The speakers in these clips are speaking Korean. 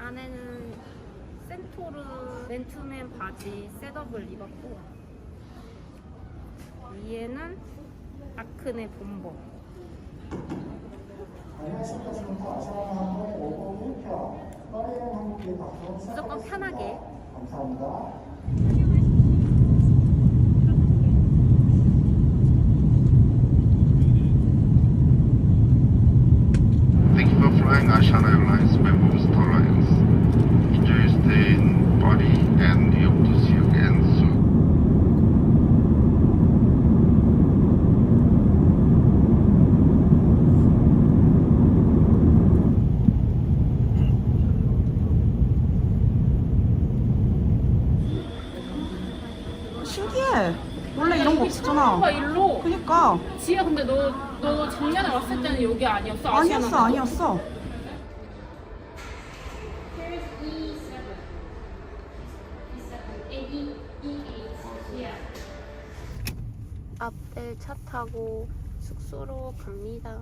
안에는 센토르 맨투맨 바지 셋업을 입었고 위에는 아크네 본버. 무조건 편하게. Thank you for flying Ashana Airlines member Star Alliance. Enjoy your stay in Bali and we hope to see you again soon. 신기해. 원래 이런 거 없었잖아. 일로. 그니까. 지혜 근데 너 작년에 왔을 때는 여기 아니었어? 아니었어, 아니었어. 앞에 차 타고 숙소로 갑니다.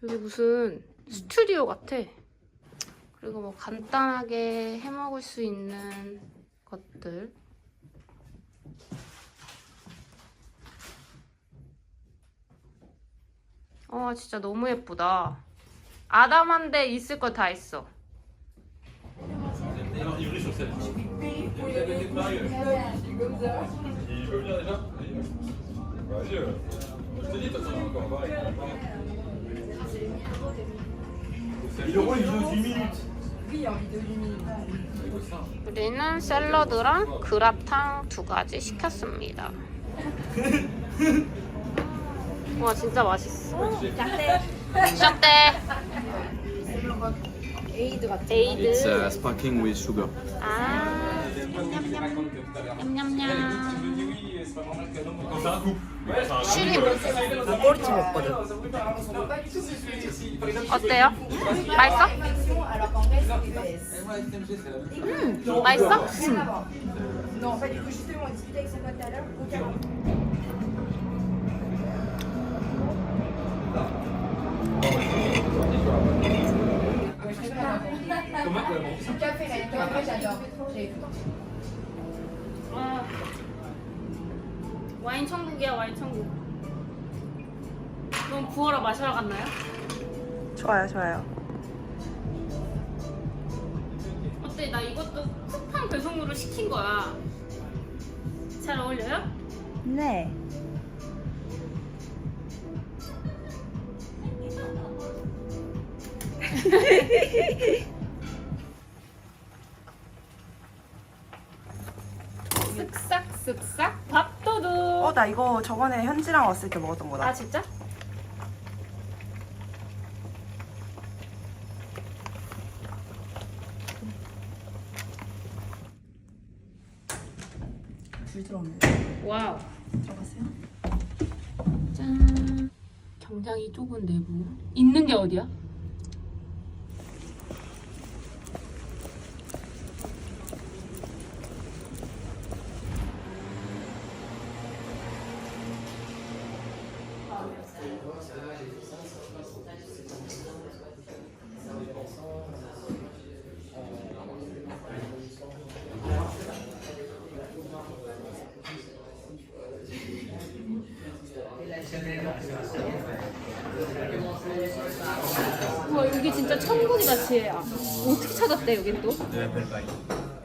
여기 무슨 스튜디오 같아. 그리고 뭐 간단하게 해 먹을 수 있는 것들. 진짜 너무 예쁘다. 아담한데 있을 거 다 있어. 우리는 샐러드랑 그라탕 2가지 시켰습니다. 와 진짜 맛있어. 샤떼. 에이드 같아. 에이드. It's sparkling with sugar. 아. 냠냠냠. 슈림. 꼬리치 먹거든. 어때요? 맛있어? 맛있어? 와인 천국이야, 와인 천국. 그럼 부어라 마시러 갔나요? 좋아요, 좋아요. 어때? 나 이것도 쿠팡 배송으로 시킨 거야. 잘 어울려요? 네. 쓱싹 쓱싹 밥도둑. 나 이거 저번에 현지랑 왔을 때 먹었던 거다. 아 진짜? 물 들어오네. 와우. 들어갔어요? 짠. 굉장히 좁은 내부. 있는 게 어디야? 와 여기 진짜 천국이다 지혜야. 어떻게 찾았대 여긴 또?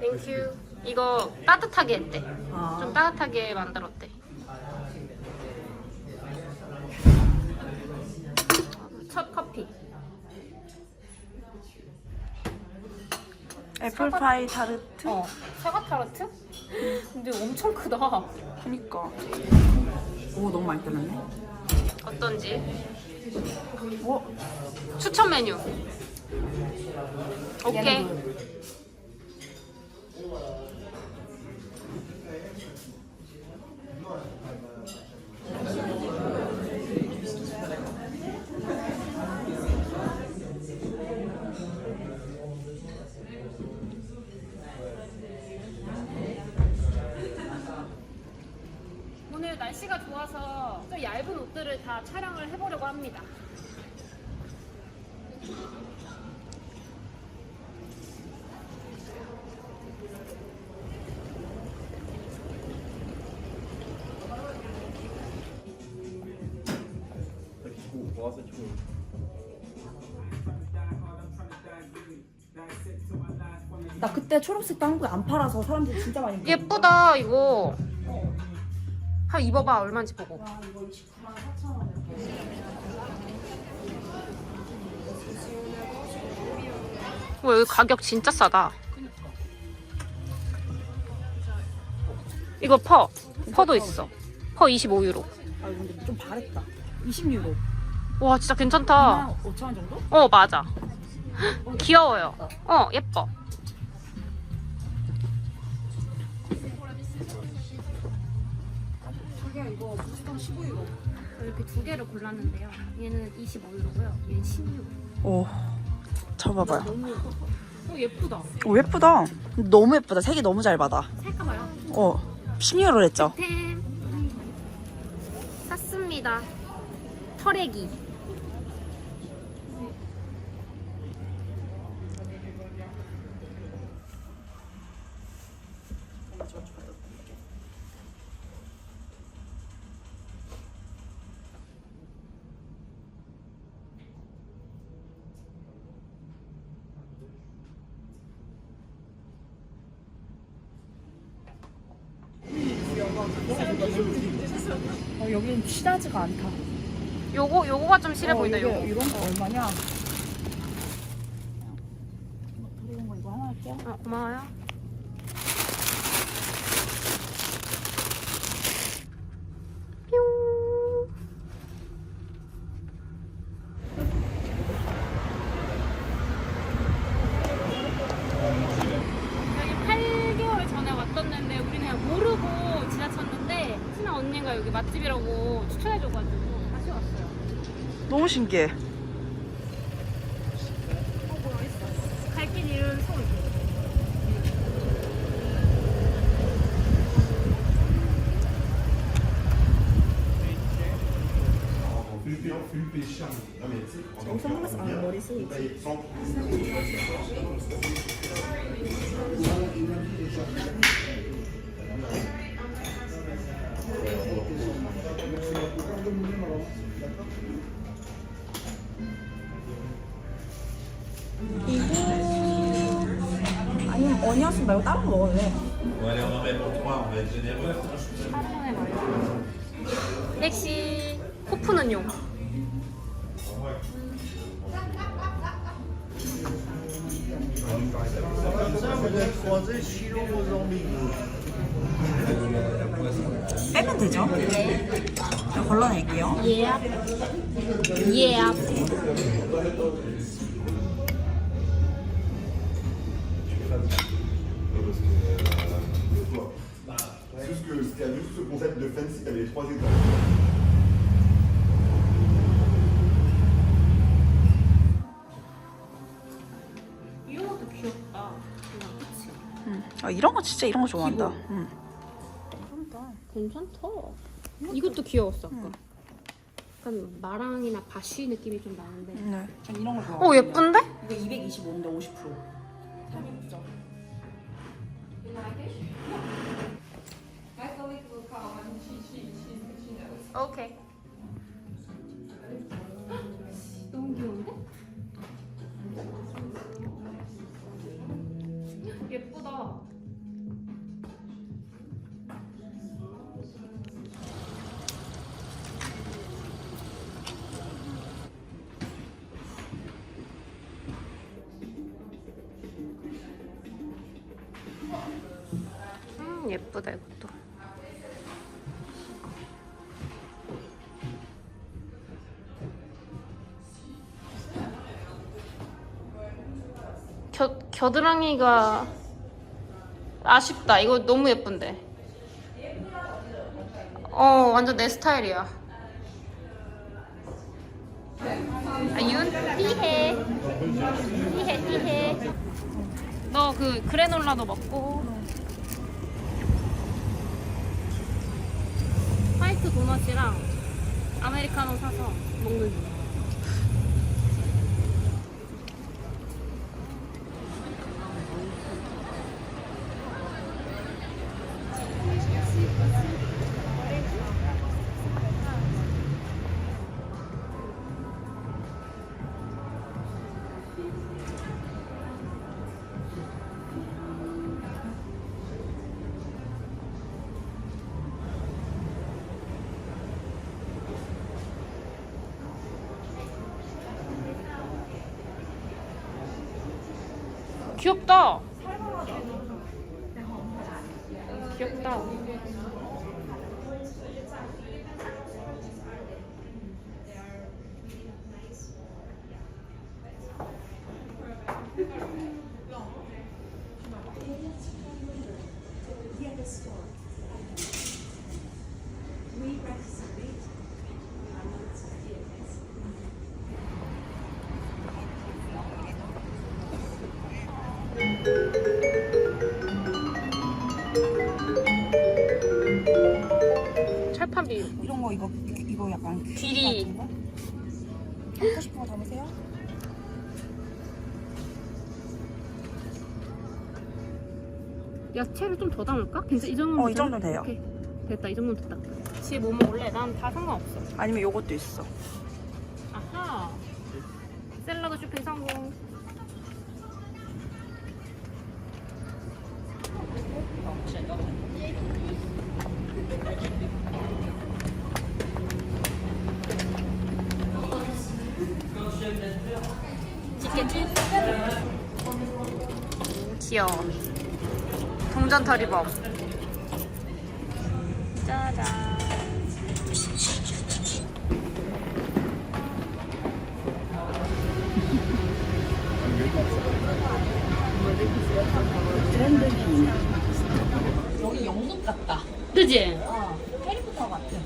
땡큐. 이거 따뜻하게 했대. 좀 따뜻하게 만들었대. 첫 커피. 애플파이 타르트? 사과 타르트? 근데 엄청 크다. 그니까. 오, 너무 많이 들었네. 어떤지? 오, 추천 메뉴. 오케이. 오늘 다 촬영을 해보려고 합니다. 나 그때 초록색도 한국에 안 팔아서 사람들이 진짜 많이 먹어. 예쁘다 이거. 한번 입어봐 얼마인지 보고. 와 이거 294,000원이야. 여기 가격 진짜 싸다. 이거 퍼도 있어. 퍼 25유로. 아 근데 좀 바랬다. 20유로. 와 진짜 괜찮다. 5,000원 정도? 어 맞아. 귀여워요. 예뻐. 자기야 이거 무스탕 15유로. 이렇게 두 개를 골랐는데요. 얘는 25유로고요. 얘는 16유로. 오. 잡아봐요. 너무 예쁘다. 오 예쁘다. 너무 예쁘다. 색이 너무 잘 받아. 살까봐요. 10유로 했죠? 템 샀습니다. 털애기. 여기는 친하지가 않다. 요거가 좀 실해 보인다. 요거. 이런 거 얼마냐? 이런 거 이거 하나 할게요. 고마워요. 뿅. 여기 8개월 전에 왔었는데 우리 그냥 모르고 지나쳤는데 친한 언니가 여기 맛집이라고 추천해줘가지고 다시 왔어요. 너무 신기해. 갈 길 잃은 소울. 선글라스 안 머리 쓰이지. 아니면 어니언스 말고 다른 거 먹어도 돼. 렉시 코 푸는 용. 빼면 되죠? 네. 걸러낼게요. 예. 예. Ce qu'il y a juste ce concept de fence, c'est qu'il y avait les 3 étages. 이런 것도 귀엽다. 그냥 그치? 이런 거 진짜 이런 거 좋아한다. 괜찮다. 이것도 귀여웠어 아까. 약간 마랑이나 바쉬 느낌이 좀 나는데. 네. 전 이런 거 좋아해요. 예쁜데? 이거 225인데 50%. 참 예쁘죠? 오케이. 너무 귀여운데? 예쁘다. 예쁘다 이것도. 겨드랑이가 아쉽다. 이거 너무 예쁜데. 완전 내 스타일이야. 윤 띠해. 띠해. 너 그 그래놀라도 먹고. 화이트 도넛이랑 아메리카노 사서 먹는 중. 귀엽다. 귀엽다. 철판비 이런 거 이거 약간 길이. 먹고 싶은 거 담으세요? 야채를 좀 더 담을까? 괜찮아? 이 정도면 이 정도면 돼요. 오케이. 됐다. 이 정도면 됐다. 지금 뭐 먹을래? 난 다 상관없어. 아니면 요것도 있어. 아하. 샐러드 쇼핑 성공. 찍겠지? 귀여워. 동전 털이범. 짜잔. 여기 영국 같다. 그지? 해리포터 같아.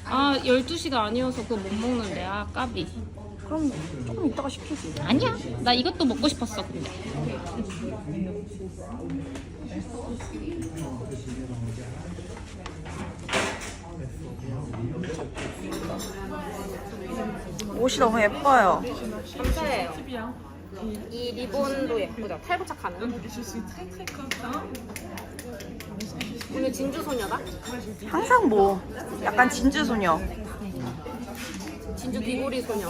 아, 12시가 아니어서 그거 못 먹는데. 아, 까비. 그럼 조금 이따가 시키지. 아니야. 나 이것도 먹고 싶었어, 근데. 옷이 너무 예뻐요. 감사해요. 이 리본도 예쁘다. 탈부착하는. 오늘 진주 소녀다? 항상 뭐 약간 진주 소녀. 진주 귀고리 소녀.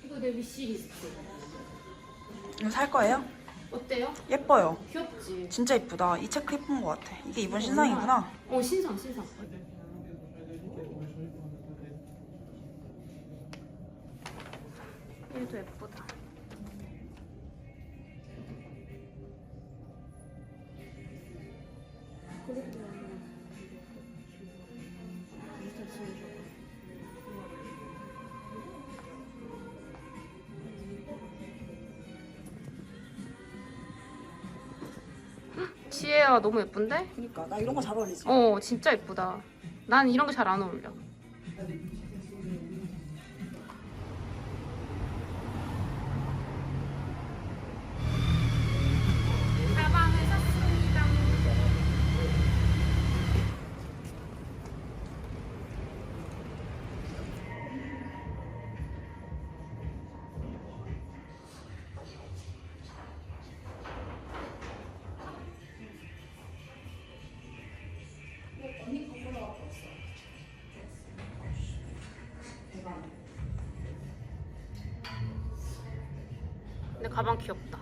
이거 내 위시리스트. 이거 살 거예요? 어때요? 예뻐요. 귀엽지? 진짜 예쁘다. 이 체크 예쁜 것 같아. 이게 이번 신상이구나. 신상. 얘도 예쁘다. 지혜야 너무 예쁜데? 그러니까 나 이런 거 잘 어울리지. 진짜 예쁘다. 난 이런 게 잘 안 어울려. 가방을 샀습니다. 근데 가방 귀엽다.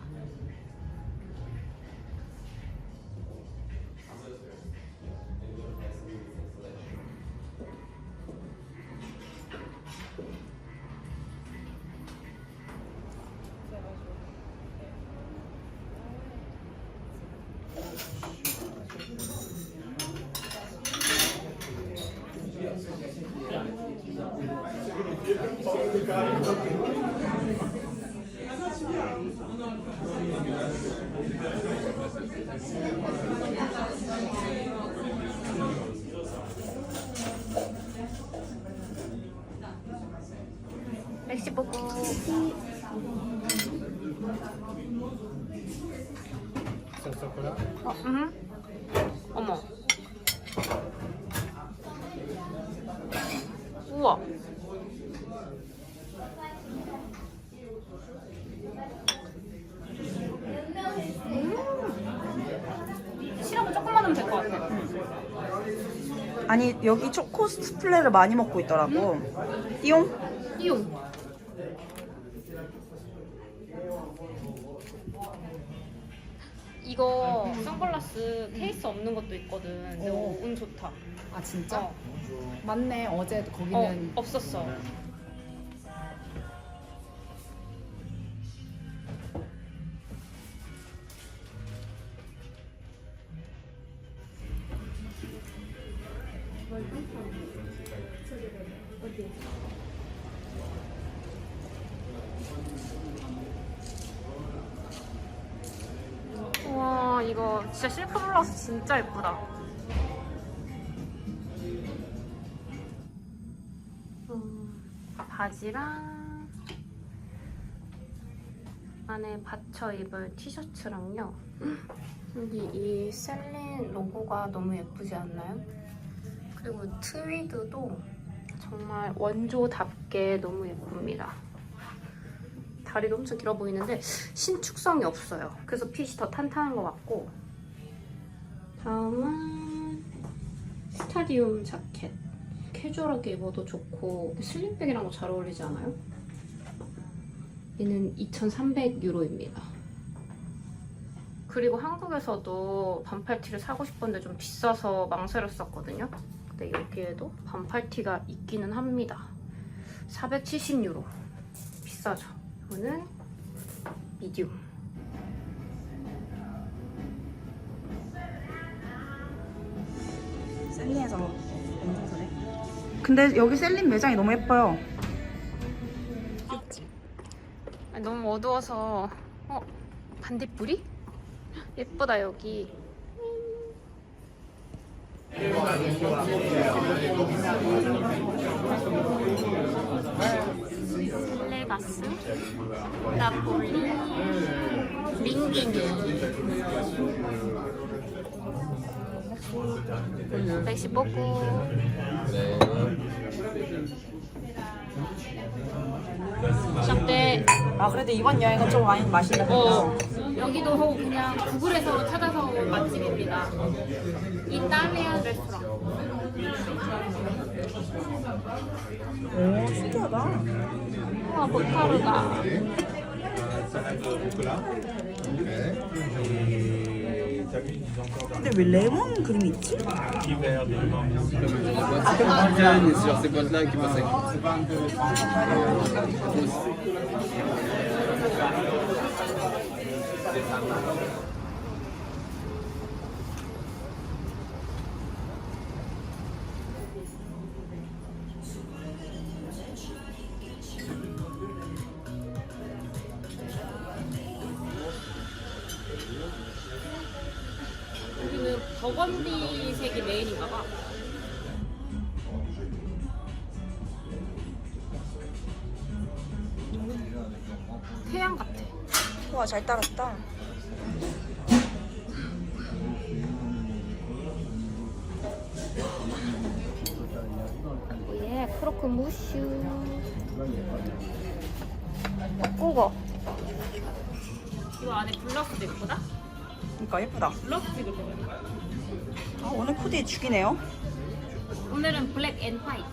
멕시코고. 어머. 우와. 시럽을 조금만 넣으면 될 것 같아. 아니 여기 초코 스플레를 많이 먹고 있더라고. 띠용? 띠용. 이거 선글라스 케이스 없는 것도 있거든. 근데 운 좋다. 아 진짜? 어. 맞네. 어제 거기는 없었어. 와, 이거 진짜 실크 블라우스 진짜 예쁘다. 바지랑 안에 받쳐 입을 티셔츠랑요. 여기 이 셀린 로고가 너무 예쁘지 않나요? 그리고 트위드도 정말 원조답게 너무 예쁩니다. 다리도 엄청 길어 보이는데 신축성이 없어요. 그래서 핏이 더 탄탄한 것 같고. 다음은 스타디움 자켓. 캐주얼하게 입어도 좋고 슬림백이랑 잘 어울리지 않아요? 얘는 2,300유로입니다. 그리고 한국에서도 반팔티를 사고 싶었는데 좀 비싸서 망설였었거든요. 근데 여기에도 반팔티가 있기는 합니다. 470유로. 비싸죠? 이거는 미디움. 셀린에서 엄청 사네. 근데 여기 셀린 매장이 너무 예뻐요. 아니, 너무 어두워서 반딧불이? 예쁘다 여기. 레가스, 나폴리, 링기니, 멕시코고. 시작돼. 아 그래도 이번 여행은 좀 많이 맛있는 거. 여기도 그냥 구글에서 찾아서 온 맛집입니다. 이탈리안 레스토랑. 오 신기하다. 와, 모타르다. 근데 왜 레몬 그림이 있지? C'est sur ces boîtes-là qui passaient. 여기는 버건디색이 메인인가 봐. 태양 같아. 와 잘 따랐다. 예, 크로크 무슈. 꾸거. 이거 안에 블러스도 예쁘다? 그러니까 예쁘다. 블러스 찍을 거야. 아, 오늘 코디 죽이네요. 오늘은 블랙 앤 화이트.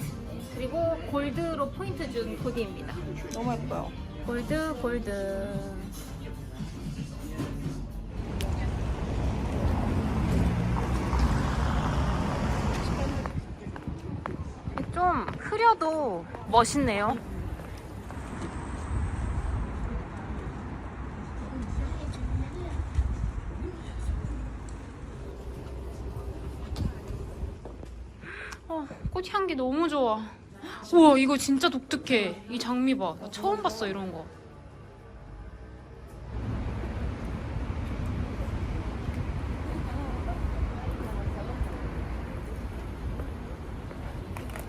그리고 골드로 포인트 준 코디입니다. 너무 예뻐요. 골드, 골드. 좀 흐려도 멋있네요. 꽃향기 너무 좋아. 우와 이거 진짜 독특해. 이 장미 봐. 나 처음 봤어 이런 거.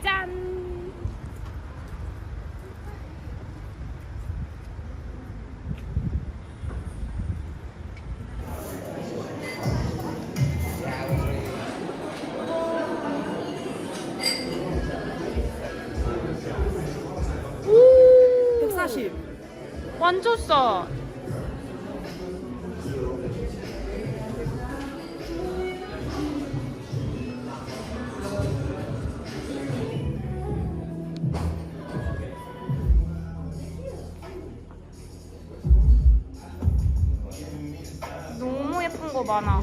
짠! 오! 140. 완전 싸. 너무 예쁜 거 많아.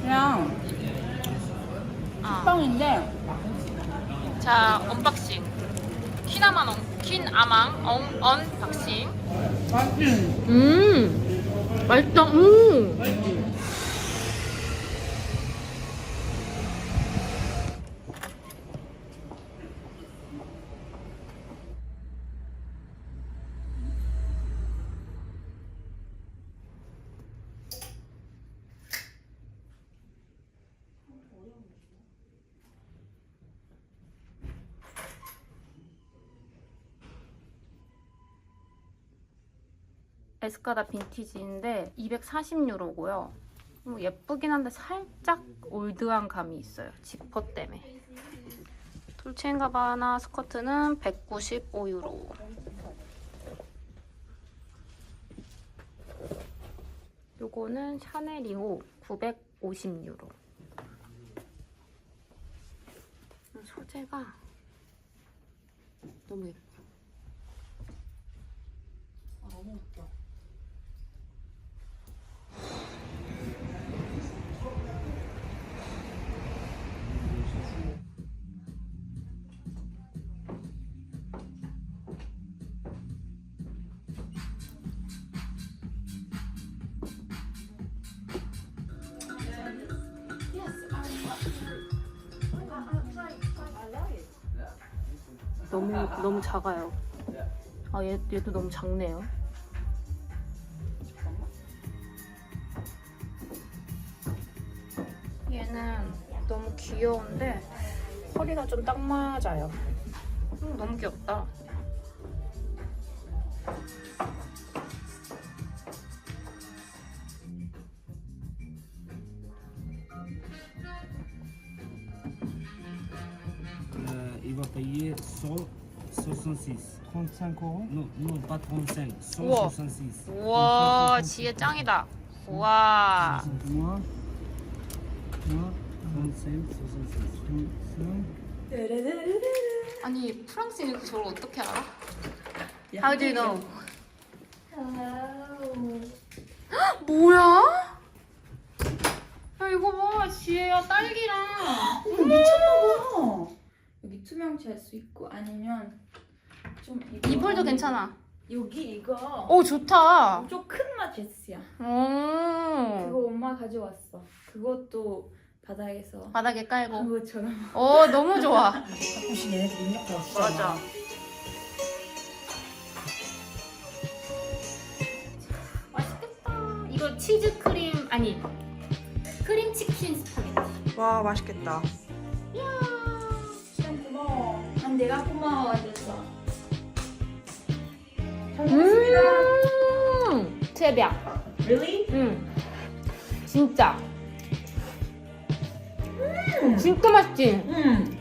그냥 식빵인데 자, 언박싱. 퀸아망 언박싱. 맛있지? 맛있다. 에스카다 빈티지인데 240유로고요. 예쁘긴 한데 살짝 올드한 감이 있어요. 지퍼 때문에. 돌체인가바나 스커트는 195유로. 요거는 샤넬이고 950유로. 소재가 너무 예뻐. 너무 웃겨. 너무 작아요. 아, 얘도 너무 작네요. 얘는 너무 귀여운데 허리가 좀 딱 맞아요. 너무 귀엽다. Il va payer 166. 35 euros. Non, non, pas 35, Wow. 166. 우와, 지혜 짱이다. 우와. Moi. Moi. 35, 66. 아니, 프랑스인이 저걸 어떻게 알아? How do you know? 헉, 뭐야? 야, 이거 봐. 지혜야, 딸기랑. 어머 미쳤나봐. 여기 투명치 할 수 있고 아니면 좀 이 폴도 괜찮아. 여기 이거 오, 좋다. 좀 큰 마트스야. 오. 그거 엄마 가져왔어. 그것도 바닥에서 바닥에 깔고. 한 것처럼. 오, 너무 좋아. 가끔씩 얘네들 입력도 없어. 맞아. 맛있겠다. 이거 치즈 크림 아니 크림 치킨 스파게티. 와 맛있겠다. 이야. 시간 고마워. 난 내가 고마워졌어. 대박. Really? 응. 진짜. 진짜 맛있지? 응.